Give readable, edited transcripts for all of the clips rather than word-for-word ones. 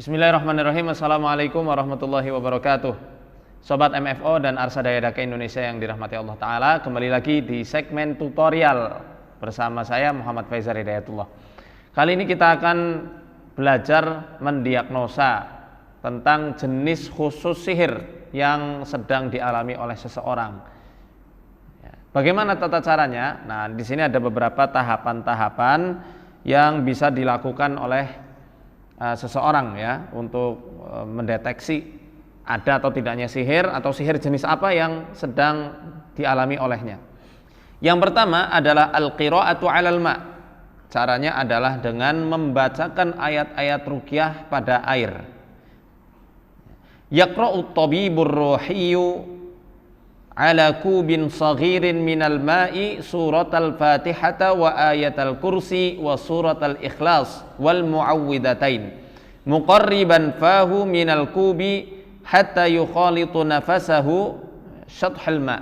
Bismillahirrahmanirrahim. Assalamualaikum warahmatullahi wabarakatuh. Sobat MFO dan Arsada Daka Indonesia yang dirahmati Allah Ta'ala, kembali lagi di segmen tutorial bersama saya Muhammad Faizar Hidayatullah. Kali ini kita akan belajar mendiagnosa tentang jenis khusus sihir yang sedang dialami oleh seseorang. Bagaimana tata caranya? Nah, di sini ada beberapa tahapan-tahapan yang bisa dilakukan oleh seseorang ya untuk mendeteksi ada atau tidaknya sihir atau sihir jenis apa yang sedang dialami olehnya. Yang pertama adalah al-qira'atu 'alal ma'. Caranya adalah dengan membacakan ayat-ayat ruqyah pada air. Yaqra'u at-tabibur ruhiyyu 'ala kubin saghirin minal ma'i suratal fatihata wa ayatal kursi wa suratal ikhlas wal mu'awwidatain muqarriban fahu minal kubi hatta yukhalitu nafasahu syathal ma'.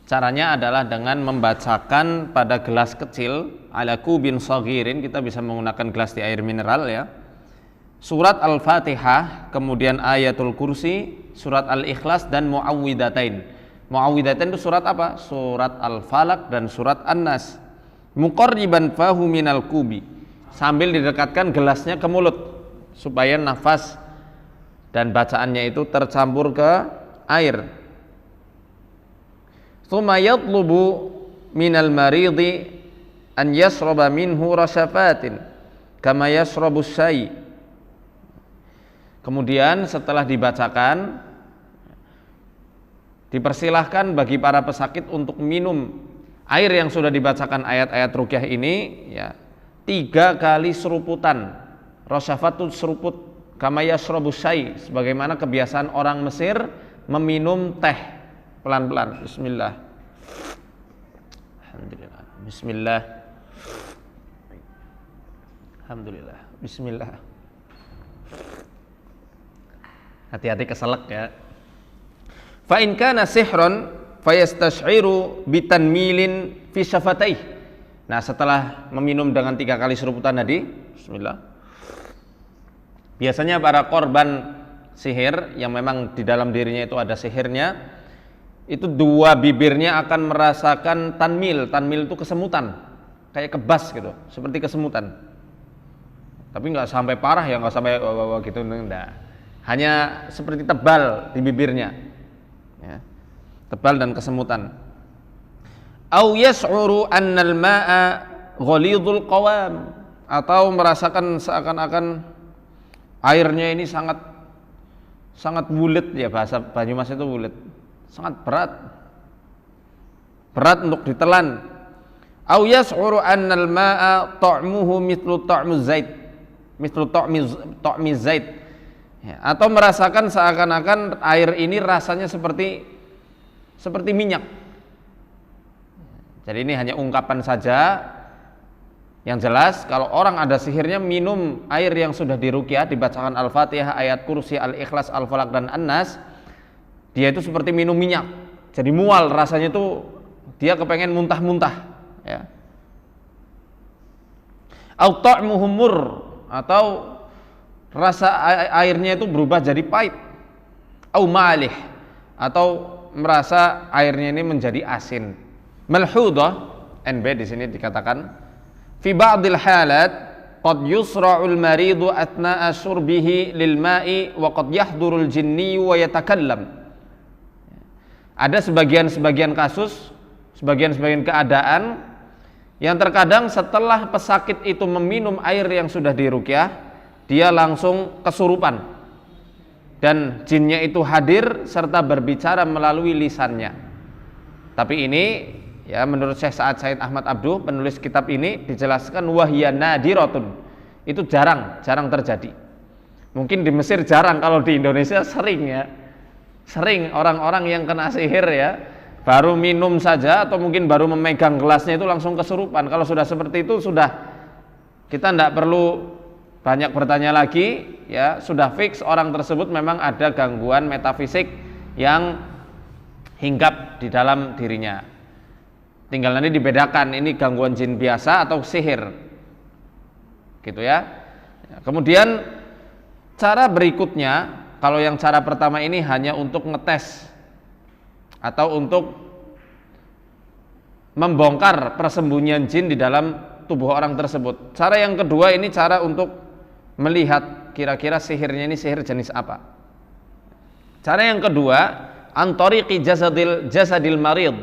Caranya adalah dengan membacakan pada gelas kecil, 'ala kubin saghirin, kita bisa menggunakan gelas di air mineral ya, surat Al-Fatihah, kemudian ayatul kursi, surat Al-Ikhlas dan Mu'awwidatain. Mu'awwidatain itu surat apa? Surat Al-Falaq dan surat An-Nas. Muqarriban fahu minal kubi, sambil didekatkan gelasnya ke mulut supaya nafas dan bacaannya itu tercampur ke air. Tsumma yatlubu minal maridi an yashraba minhu rasyafatin kama yashrabu syai. Kemudian setelah dibacakan, dipersilahkan bagi para pesakit untuk minum air yang sudah dibacakan ayat-ayat ruqyah ini ya, 3 kali seruputan. Rasyafatut seruput, kama yashrabu syai, sebagaimana kebiasaan orang Mesir meminum teh pelan-pelan. Bismillah. Alhamdulillah. Bismillah. Alhamdulillah. Bismillah. Hati-hati keselak ya. Fa in kana sihron fayastash'iru bitanmilin fi syafatayh. Nah, setelah meminum dengan 3 kali seruputan tadi, bismillah. Biasanya para korban sihir yang memang di dalam dirinya itu ada sihirnya, itu 2 bibirnya akan merasakan tanmil. Tanmil itu kesemutan, kayak kebas gitu, seperti kesemutan. Tapi nggak sampai parah ya, nggak sampai gitu, enggak. Hanya seperti tebal di bibirnya ya, tebal dan kesemutan. Au yas'uru annal ma'a ghalidul qawam, atau merasakan seakan-akan airnya ini sangat bulet ya, bahasa Banyumas itu bulet, sangat berat untuk ditelan. Au yas'uru annal ma'a ta'muhu mithlu ta'muz zait, mithlu ta'miz zait ya, atau merasakan seakan-akan air ini rasanya seperti minyak. Jadi ini hanya ungkapan saja. Yang jelas kalau orang ada sihirnya minum air yang sudah diruqyah, dibacakan Al-Fatihah, ayat kursi, Al-Ikhlas, Al-Falaq dan An-Nas, dia itu seperti minum minyak. Jadi mual rasanya itu, dia kepengen muntah-muntah ya. Au ta'muhu mur, atau rasa airnya itu berubah jadi pahit. Au malih, atau merasa airnya ini menjadi asin. Malhudah, NB di sini dikatakan, fi ba'dil halat qad yusra'ul maridu atna'a syurbihi lil ma'i wa qad yahdurul jinni wa yatakallam. Ada sebagian kasus, sebagian keadaan yang terkadang setelah pesakit itu meminum air yang sudah diruqyah, dia langsung kesurupan dan jinnya itu hadir serta berbicara melalui lisannya. Tapi ini ya, menurut Syekh Sa'ad Said Ahmad Abduh, penulis kitab ini, dijelaskan wahya nadiratun, itu jarang terjadi. Mungkin di Mesir jarang, kalau di Indonesia sering ya, sering orang-orang yang kena sihir ya, baru minum saja atau mungkin baru memegang gelasnya itu langsung kesurupan. Kalau sudah seperti itu, sudah, kita tidak perlu banyak bertanya lagi ya, sudah fix orang tersebut memang ada gangguan metafisik yang hinggap di dalam dirinya. Tinggal nanti dibedakan ini gangguan jin biasa atau sihir gitu ya. Kemudian Cara berikutnya, kalau yang cara pertama ini hanya untuk ngetes atau untuk membongkar persembunyian jin di dalam tubuh orang tersebut. Cara yang kedua ini cara untuk melihat kira-kira sihirnya ini sihir jenis apa. Cara yang kedua, an tariqi jasadil marid.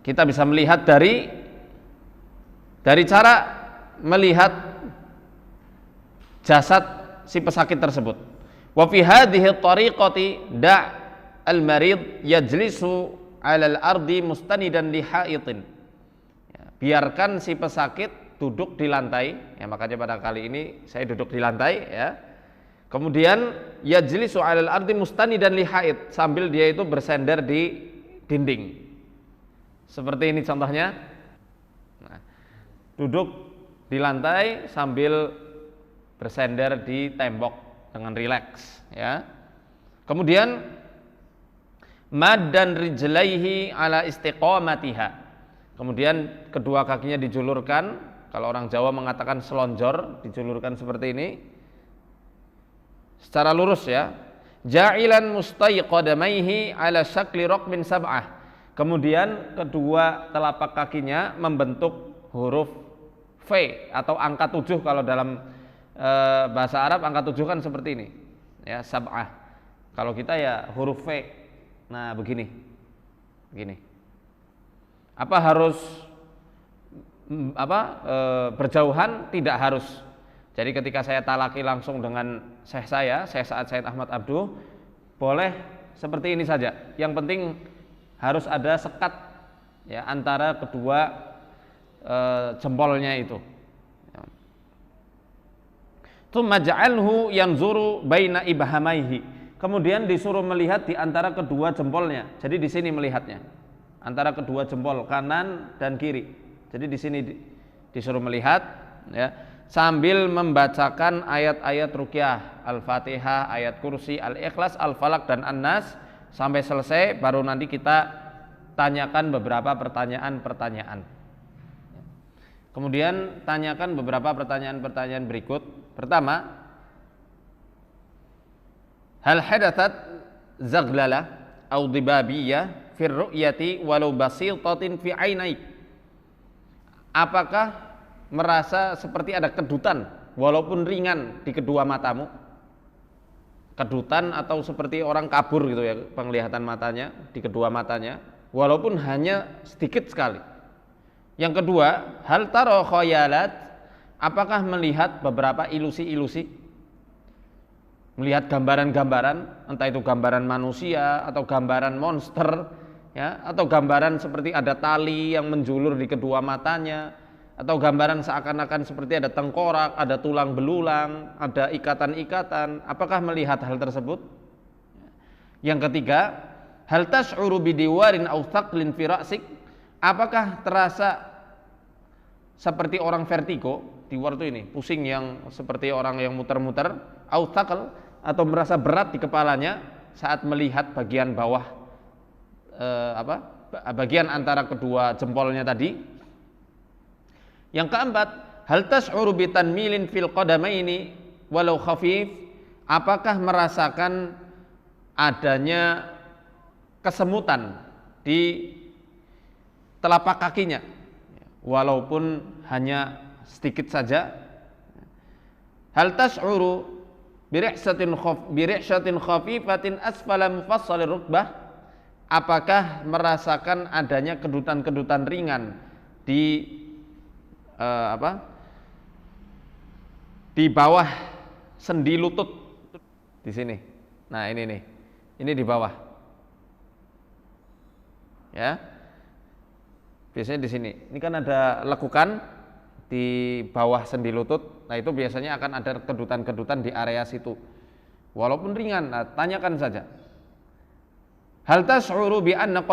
Kita bisa melihat dari cara melihat jasad si pesakit tersebut. Wa fi hadhihi tariqati al-marid yajlisu 'alal ardi mustanidan li ha'itin. Biarkan si pesakit duduk di lantai, ya makanya pada kali ini saya duduk di lantai ya. Kemudian yajlisu 'alal ardi mustanidan li ha'it, sambil dia itu bersender di dinding. Seperti ini contohnya. Nah, duduk di lantai sambil bersender di tembok dengan rileks ya. Kemudian mad dan rijlaihi ala istiqamatiha. Kemudian kedua kakinya dijulurkan, kalau orang Jawa mengatakan selonjor, dijulurkan seperti ini secara lurus ya. Ja'ilan mustaiqadamaihi ala syakli raqmin sab'ah. Kemudian kedua telapak kakinya membentuk huruf V atau angka 7, kalau dalam bahasa Arab angka 7 kan seperti ini ya, sab'ah. Kalau kita ya huruf V. Nah begini apa harus berjauhan? Tidak harus. Jadi ketika saya talaki langsung dengan Syekh Sa'ad Said Ahmad Abduh, boleh seperti ini saja. Yang penting harus ada sekat ya antara kedua jempolnya itu. Tsumma ja'alhu yanzuru baina ibhamaihi. Kemudian disuruh melihat di antara kedua jempolnya. Jadi di sini melihatnya. Antara kedua jempol kanan dan kiri. Jadi di sini disuruh melihat ya, sambil membacakan ayat-ayat ruqyah, Al-Fatihah, ayat kursi, Al-Ikhlas, Al-Falaq dan An-Nas sampai selesai, baru nanti kita tanyakan beberapa pertanyaan-pertanyaan. Kemudian tanyakan beberapa pertanyaan-pertanyaan berikut. Pertama, hal hadathat zaghlala au dibabiyah fi ru'yati walau basitatin fi ainaik. Apakah merasa seperti ada kedutan walaupun ringan di kedua matamu? Kedutan atau seperti orang kabur gitu ya, penglihatan matanya di kedua matanya walaupun hanya sedikit sekali. Yang kedua, hal taro khayalat, apakah melihat beberapa ilusi-ilusi, melihat gambaran-gambaran, entah itu gambaran manusia atau gambaran monster ya, atau gambaran seperti ada tali yang menjulur di kedua matanya, atau gambaran seakan-akan seperti ada tengkorak, ada tulang belulang, ada ikatan-ikatan. Apakah melihat hal tersebut? Yang ketiga, hal tash'uru bidiwarin aw thaqlin fi ra'sik, apakah terasa seperti orang vertigo, diwar itu ini, pusing yang seperti orang yang muter-muter, aw thaql, atau merasa berat di kepalanya saat melihat bagian bawah bagian antara kedua jempolnya tadi. Yang keempat, hal tash'uru bi tanmilin fil qadamaini walau khafif, apakah merasakan adanya kesemutan di telapak kakinya walaupun hanya sedikit saja. Hal tash'uru bi ri'shatin khafifatin asfala mufassalir rukbah, apakah merasakan adanya kedutan-kedutan ringan di di bawah sendi lutut di sini. Nah ini nih, ini di bawah ya, biasanya di sini. Ini kan ada lekukan di bawah sendi lutut. Nah itu biasanya akan ada kedutan-kedutan di area situ walaupun ringan. Nah, tanyakan saja, hal tas'uru bi anna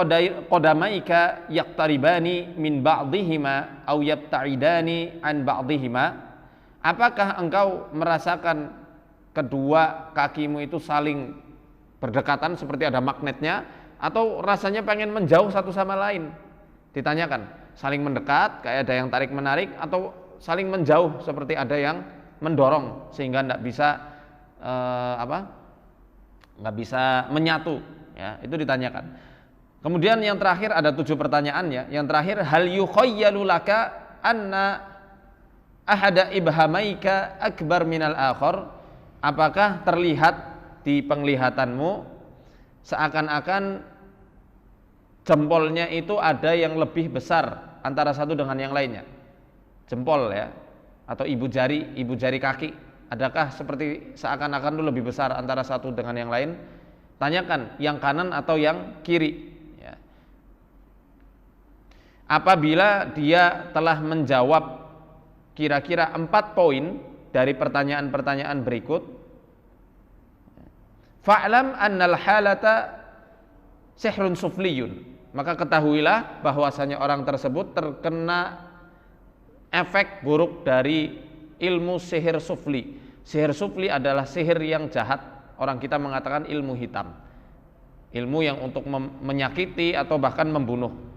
qadamaika yaqtaribani min ba'dihima aw yabta'idani an ba'dihima, apakah engkau merasakan kedua kakimu itu saling berdekatan seperti ada magnetnya, atau rasanya pengen menjauh satu sama lain? Ditanyakan, saling mendekat kayak ada yang tarik menarik, atau saling menjauh seperti ada yang mendorong sehingga tidak bisa nggak bisa menyatu, ya, itu ditanyakan. Kemudian yang terakhir ada 7 pertanyaannya. Yang terakhir, hal yukhayyalu laka anna ahada ibhamaika akbar minal akhar? Apakah terlihat di penglihatanmu seakan-akan jempolnya itu ada yang lebih besar antara satu dengan yang lainnya? Jempol, ya, atau ibu jari kaki, adakah seperti seakan-akan itu lebih besar antara satu dengan yang lain? Tanyakan yang kanan atau yang kiri. Apabila dia telah menjawab kira-kira 4 poin dari pertanyaan-pertanyaan berikut, fa'lam annal halata sihrun sufliyun, maka ketahuilah bahwasanya orang tersebut terkena efek buruk dari ilmu sihir sufli. Sihir sufli adalah sihir yang jahat. Orang kita mengatakan ilmu hitam, ilmu yang untuk menyakiti atau bahkan membunuh.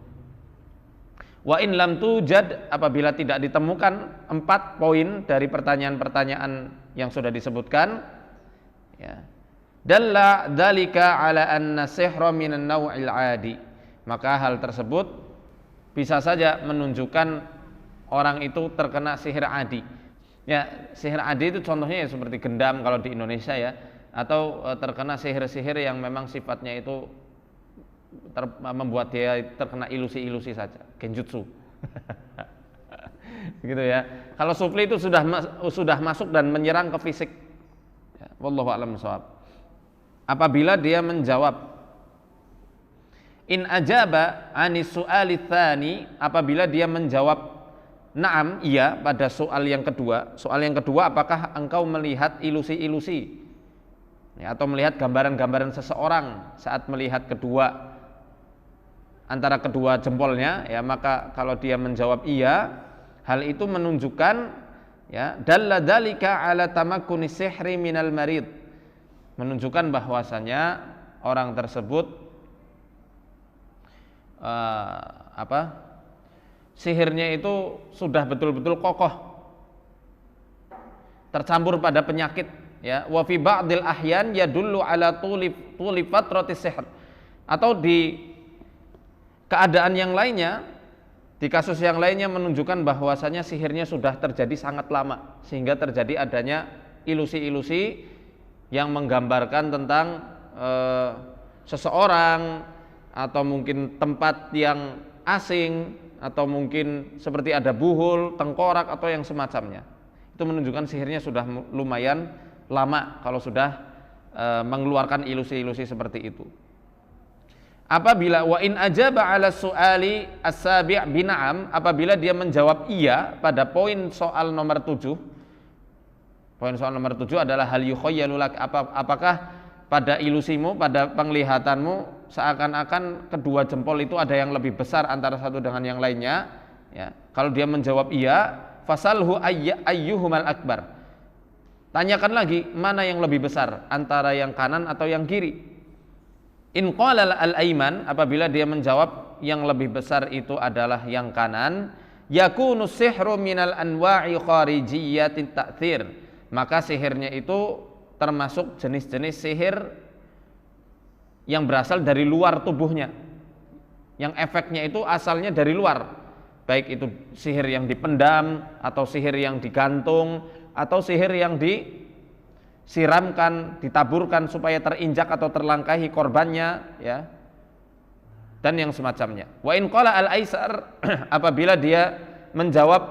Wa in lam tujad, apabila tidak ditemukan 4 poin dari pertanyaan-pertanyaan yang sudah disebutkan, ya, dalla dzalika ala anna sihra minan naw'il adi, maka hal tersebut bisa saja menunjukkan orang itu terkena sihir adi. Ya, sihir adi itu contohnya ya seperti gendam kalau di Indonesia, ya, atau terkena sihir-sihir yang memang sifatnya itu membuat dia terkena ilusi-ilusi saja, genjutsu. Gitu, ya. Kalau sufli itu sudah masuk dan menyerang ke fisik. Ya, wallahu a'lam bishawab. Apabila dia menjawab in ajaba anis su'ali tsani, apabila dia menjawab na'am, iya, pada soal yang kedua. Soal yang kedua, apakah engkau melihat ilusi-ilusi, ya, atau melihat gambaran-gambaran seseorang saat melihat antara kedua jempolnya, ya, maka kalau dia menjawab iya, hal itu menunjukkan, ya, dalla dzalika ala tamakkuni sihri minal marid, menunjukkan bahwasanya orang tersebut sihirnya itu sudah betul-betul kokoh, tercampur pada penyakit, ya. Wa fi ba'dil ahyan yadullu ala tuli fatratis sihr, atau di keadaan yang lainnya, di kasus yang lainnya menunjukkan bahwasanya sihirnya sudah terjadi sangat lama, sehingga terjadi adanya ilusi-ilusi yang menggambarkan tentang seseorang, atau mungkin tempat yang asing, atau mungkin seperti ada buhul, tengkorak, atau yang semacamnya. Itu menunjukkan sihirnya sudah lumayan lama kalau sudah mengeluarkan ilusi-ilusi seperti itu. Apabila wa in ajaba ala su'ali as-sabi' bina'am, apabila dia menjawab iya pada poin soal nomor 7. Poin soal nomor 7 adalah hal yukhayyalu lak, apakah pada ilusimu, pada penglihatanmu seakan-akan kedua jempol itu ada yang lebih besar antara satu dengan yang lainnya, ya. Kalau dia menjawab iya, fasalhu ayyuhumal akbar, tanyakan lagi mana yang lebih besar, antara yang kanan atau yang kiri. In qala al-aiman, apabila dia menjawab yang lebih besar itu adalah yang kanan, yakunu sihru minal anwa'i kharijiyatit ta'thir, maka sihirnya itu termasuk jenis-jenis sihir yang berasal dari luar tubuhnya, yang efeknya itu asalnya dari luar, baik itu sihir yang dipendam, atau sihir yang digantung, atau sihir yang disiramkan, ditaburkan supaya terinjak atau terlangkahi korbannya, ya, dan yang semacamnya. Wa in qala al-aisar, apabila dia menjawab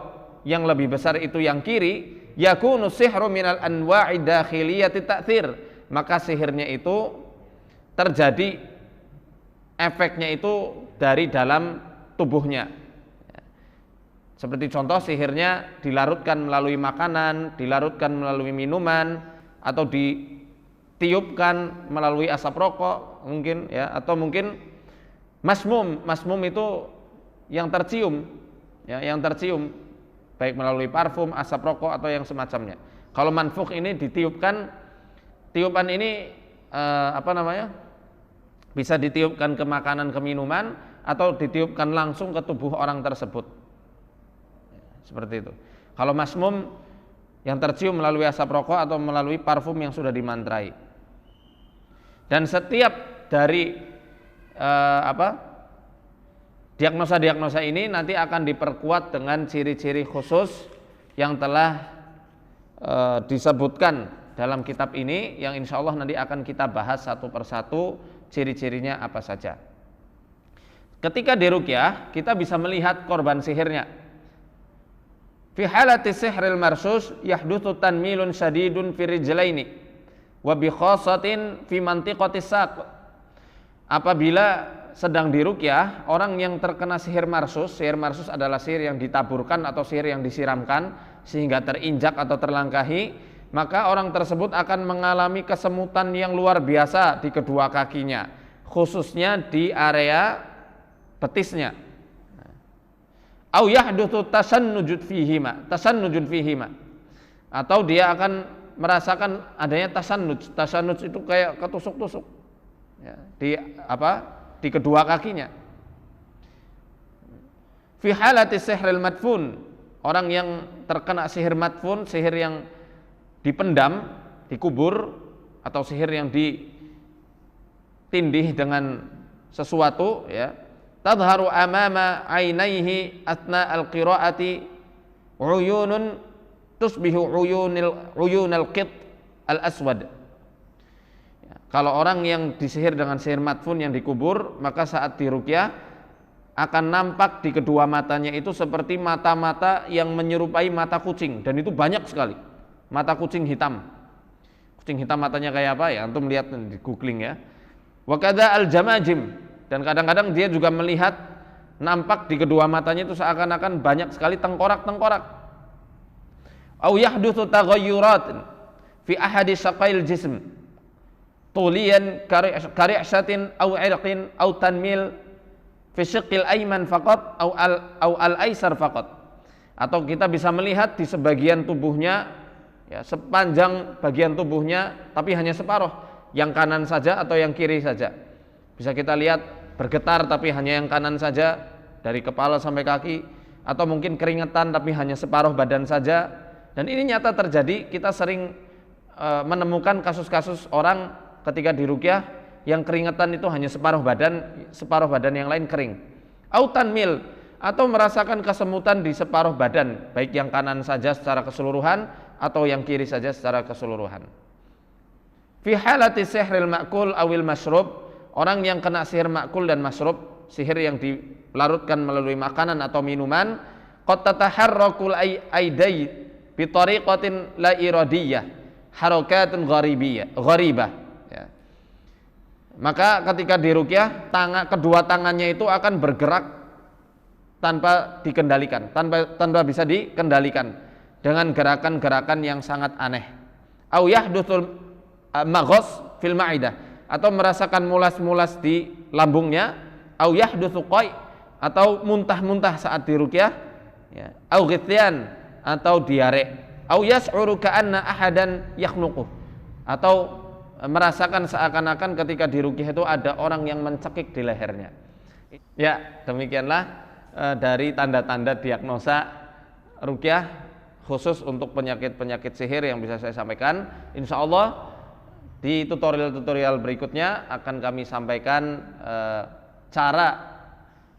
yang lebih besar itu yang kiri, yakunu sihru minal anwa'i dakhiliyati ta'thir, maka sihirnya itu terjadi, efeknya itu dari dalam tubuhnya. Seperti contoh, sihirnya dilarutkan melalui makanan, dilarutkan melalui minuman, atau ditiupkan melalui asap rokok mungkin, ya, atau mungkin masmum itu yang tercium, ya, yang tercium baik melalui parfum, asap rokok, atau yang semacamnya. Kalau manfukh ini ditiupkan, tiupan ini bisa ditiupkan ke makanan, ke minuman, atau ditiupkan langsung ke tubuh orang tersebut, seperti itu. Kalau masmum yang tercium melalui asap rokok atau melalui parfum yang sudah dimantrai. Dan setiap dari diagnosa-diagnosa ini nanti akan diperkuat dengan ciri-ciri khusus yang telah disebutkan dalam kitab ini, yang insya Allah nanti akan kita bahas satu persatu ciri-cirinya apa saja. Ketika diruqyah kita bisa melihat korban sihirnya. Fi halati sihril marsus yahdutsu tanmilun syadidun fi rijlaini wa bi khassatin fi mantiqatis saq. Apabila sedang diruqyah, orang yang terkena sihir marsus adalah sihir yang ditaburkan atau sihir yang disiramkan sehingga terinjak atau terlangkahi, maka orang tersebut akan mengalami kesemutan yang luar biasa di kedua kakinya, khususnya di area betisnya. Au yahdutsu tasannujud fihima, atau dia akan merasakan adanya tasannuj itu kayak ketusuk-tusuk ya, di kedua kakinya. Fi halati sihril madfun, orang yang terkena sihir madfun, sihir yang dipendam, dikubur, atau sihir yang ditindih dengan sesuatu ya, tadharu amama ainaihi atna al-qiraati uyunun tusbihu uyunal qit al-aswad. Ya, kalau orang yang disihir dengan sihir madfun yang dikubur, maka saat diruqyah akan nampak di kedua matanya itu seperti mata-mata yang menyerupai mata kucing, dan itu banyak sekali. Mata kucing hitam. Kucing hitam matanya kayak apa ya? Antum lihat di googling ya. Wa kadza al-jamajim, dan kadang-kadang dia juga melihat nampak di kedua matanya itu seakan-akan banyak sekali tengkorak-tengkorak. Au yahdutsu taghayyurat fi ahadi saqail jism tuliyan kari'satin au irqin au tanmil fi syiqqil ayman faqat au al-aisar faqat. Atau kita bisa melihat di sebagian tubuhnya ya, sepanjang bagian tubuhnya tapi hanya separuh, yang kanan saja atau yang kiri saja. Bisa kita lihat bergetar tapi hanya yang kanan saja dari kepala sampai kaki, atau mungkin keringetan tapi hanya separuh badan saja. Dan ini nyata terjadi, kita sering menemukan kasus-kasus orang ketika diruqyah yang keringetan itu hanya separuh badan yang lain kering. Autan mil, atau merasakan kesemutan di separuh badan, baik yang kanan saja secara keseluruhan atau yang kiri saja secara keseluruhan. Fi halati sihril ma'kul awil masyrub, orang yang kena sihir ma'kul dan masyrub, sihir yang dilarutkan melalui makanan atau minuman, qad tataharrakul aidai bi tariqatin la iradiyah, harakatun gharibah ya. Maka ketika diruqyah, kedua tangannya itu akan bergerak tanpa dikendalikan, tanpa bisa dikendalikan, dengan gerakan-gerakan yang sangat aneh. Au yahdutsul maghas fil ma'idah, atau merasakan mulas-mulas di lambungnya. Au yahdutsu qai, atau muntah-muntah saat diruqyah ya. Au ghithyan, atau diare. Au yas'uru ka'anna ahadan yakhnuquh, atau merasakan seakan-akan ketika diruqyah itu ada orang yang mencekik di lehernya. Ya, demikianlah dari tanda-tanda diagnosa ruqyah khusus untuk penyakit-penyakit sihir yang bisa saya sampaikan. Insya Allah di tutorial-tutorial berikutnya akan kami sampaikan cara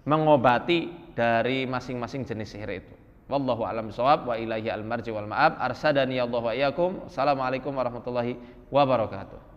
mengobati dari masing-masing jenis sihir itu. Wallahu a'lam bishawab wa ilaihi al-marji wal ma'ab. Arsadani Allah wa iyyakum. Assalamualaikum warahmatullahi wabarakatuh.